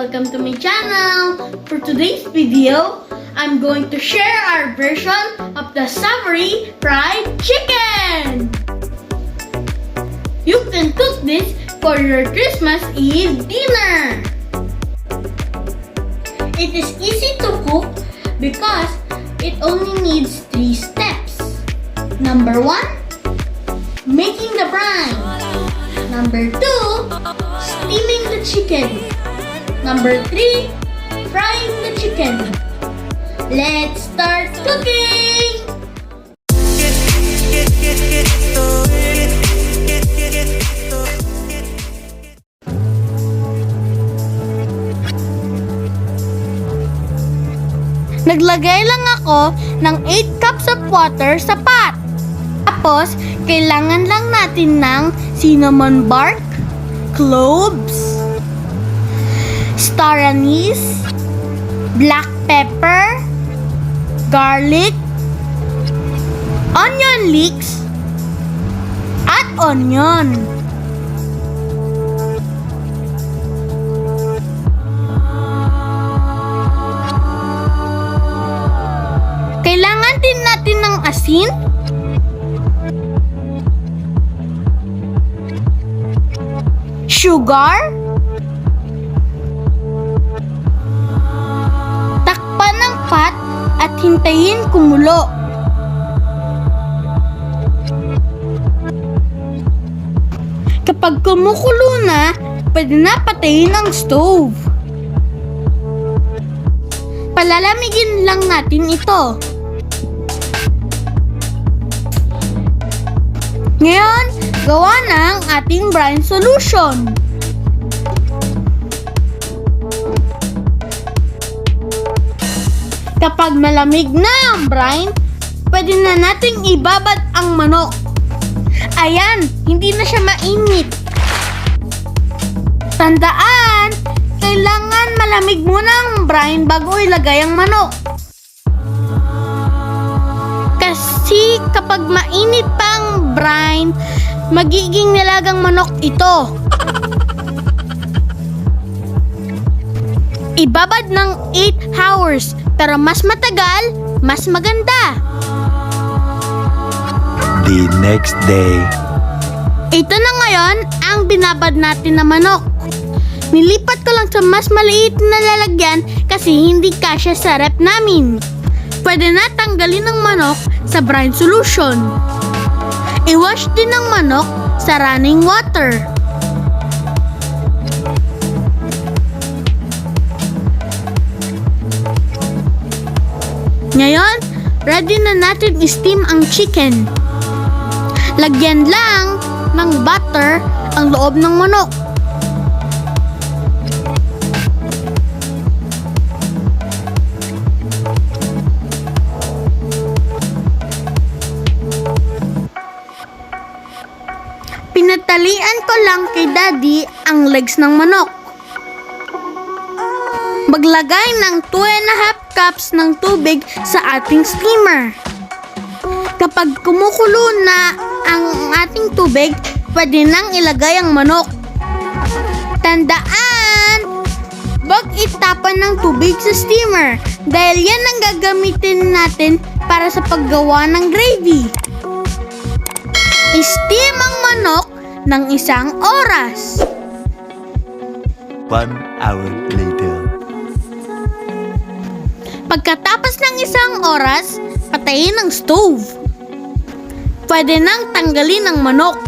Welcome to my channel. For today's video, I'm going to share our version of the savory fried chicken. You can cook this for your Christmas Eve dinner. It is easy to cook because it only needs 3 steps. Number 1, making the brine. Number 2, steaming the chicken. Number 3, frying the chicken. Let's start cooking! Naglagay lang ako ng 8 cups of water sa pot. Tapos, kailangan lang natin ng cinnamon bark, cloves, star anise, black pepper, garlic, onion leeks, at onion. Kailangan din natin ng asin, sugar, takpan ng pot at hintayin kumulo. Kapag kumukulo na, pwede na patayin ang stove. Palalamigin lang natin ito. Ngayon, gawa na ang ating brine solution. Kapag malamig na ang brine, pwede na nating ibabad ang manok. Ayan, hindi na siya mainit. Tandaan, kailangan malamig muna ang brine bago ilagay ang manok. Kasi kapag mainit pa ang brine, magiging nilagang manok ito. Ibabad ng 8 hours, pero mas matagal, mas maganda. The next day. Ito na ngayon ang binabad natin na manok. Nilipat ko lang sa mas maliit na lalagyan kasi hindi kasya sa rep namin. Pwede na tanggalin ang manok sa brine solution. I-wash din ang manok sa running water. Ngayon, ready na natin i-steam ang chicken. Lagyan lang ng butter ang loob ng manok. Pinatalian ko lang kay Daddy ang legs ng manok. Maglagay ng 2.5 cups ng tubig sa ating steamer. Kapag kumukulo na ang ating tubig, pwede nang ilagay ang manok. Tandaan, wag itapan ng tubig sa steamer dahil yan ang gagamitin natin para sa paggawa ng gravy. I-steam ang manok ng 1 oras. 1 hour later. Pagkatapos ng 1 oras, patayin ang stove. Pwede nang tanggalin ang manok.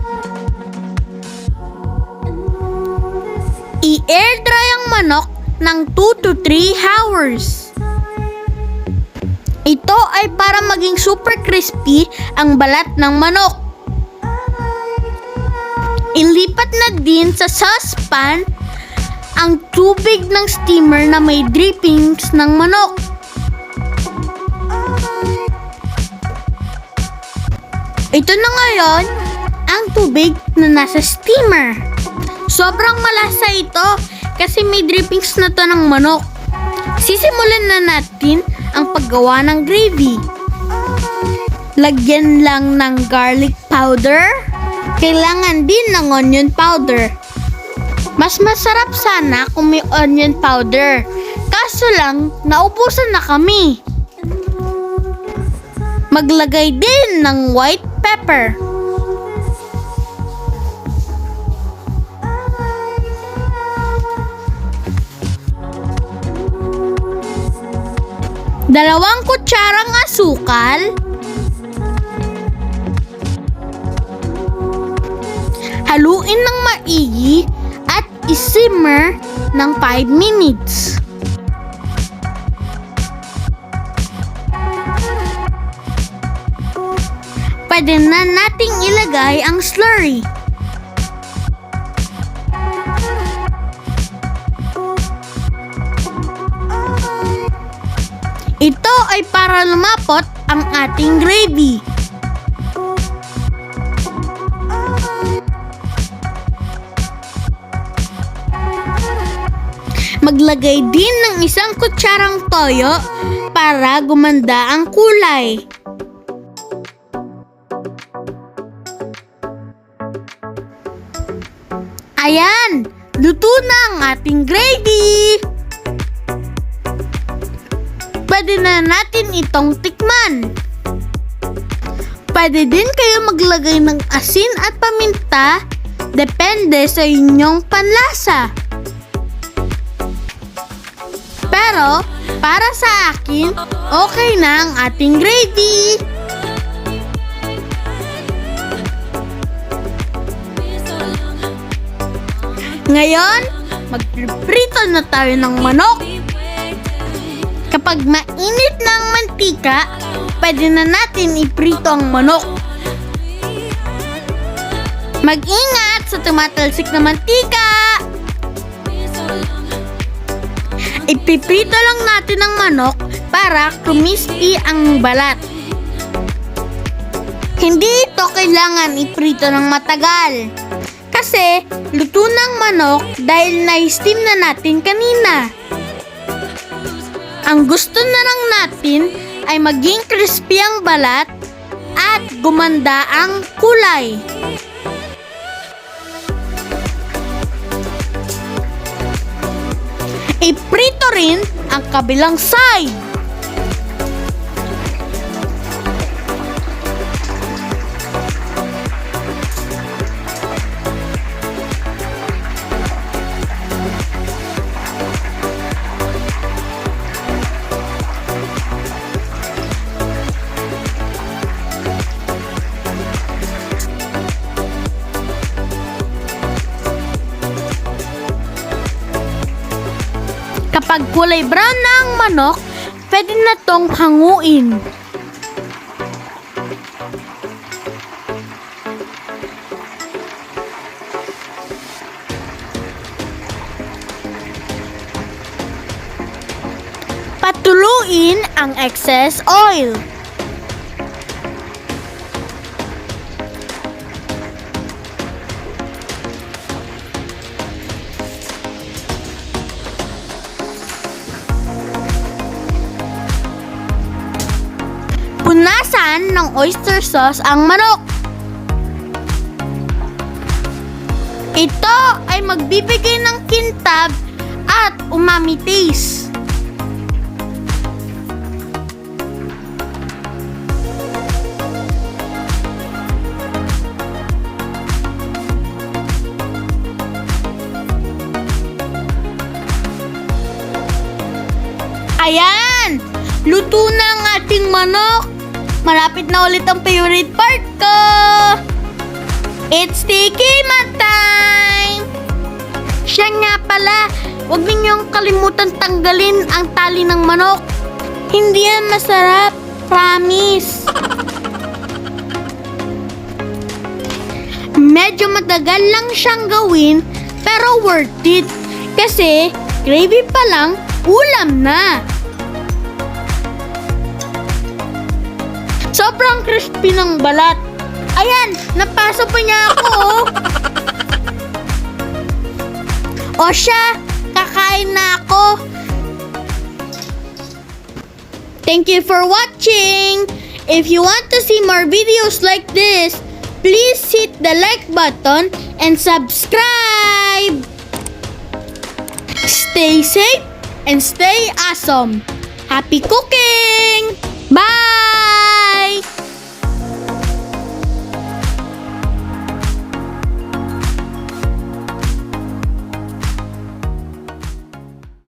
I-air dry ang manok ng 2 to 3 hours. Ito ay para maging super crispy ang balat ng manok. Ilipat na din sa saucepan ang tubig ng steamer na may drippings ng manok. Ito na ngayon ang tubig na nasa steamer. Sobrang malasa ito kasi may drippings na to ng manok. Sisimulan na natin ang paggawa ng gravy. Lagyan lang ng garlic powder. Kailangan din ng onion powder. Mas masarap sana kung may onion powder. Kaso lang, naubusan na kami. Maglagay din ng white pepper. Dalawang kutsarang asukal. Haluin ng maigi at isimmer ng 5 minutes. Pwede na nating ilagay ang slurry. Ito ay para lumapot ang ating gravy. Maglagay din ng isang kutsarang toyo para gumanda ang kulay. Ayan! Luto na ang ating gravy! Pwede na natin itong tikman. Pwede din kayo maglagay ng asin at paminta, depende sa inyong panlasa. Pero, para sa akin, okay na ang ating gravy. Ngayon, magprito na tayo ng manok. Kapag mainit na ang mantika, pwede na natin iprito ang manok. Mag-ingat sa tumatalsik na mantika! Ipiprito lang natin ang manok para crispy ang balat. Hindi ito kailangan iprito ng matagal. Kasi luto ng manok dahil na-steam na natin kanina. Ang gusto na lang natin ay maging crispy ang balat at gumanda ang kulay. Iprito rin ang kabilang side. Kapag kulay brown na ang manok, pwede na tong hanguin. Patuluin ang excess oil. Punasan ng oyster sauce ang manok. Ito ay magbibigay ng kintab at umami taste. Ayan! Luto na ang ating manok. Malapit na ulit ang favorite part ko. It's tikman time! Siya nga pala, huwag ninyong kalimutan tanggalin ang tali ng manok. Hindi yan masarap, promise. Medyo matagal lang siyang gawin, pero worth it. Kasi gravy pa lang, ulam na. Sobrang crispy ng balat. Ayan, napasa pa niya ako. O siya, kakain na ako. Thank you for watching. If you want to see more videos like this, please hit the like button and subscribe. Stay safe, and stay awesome. Happy cooking! Bye!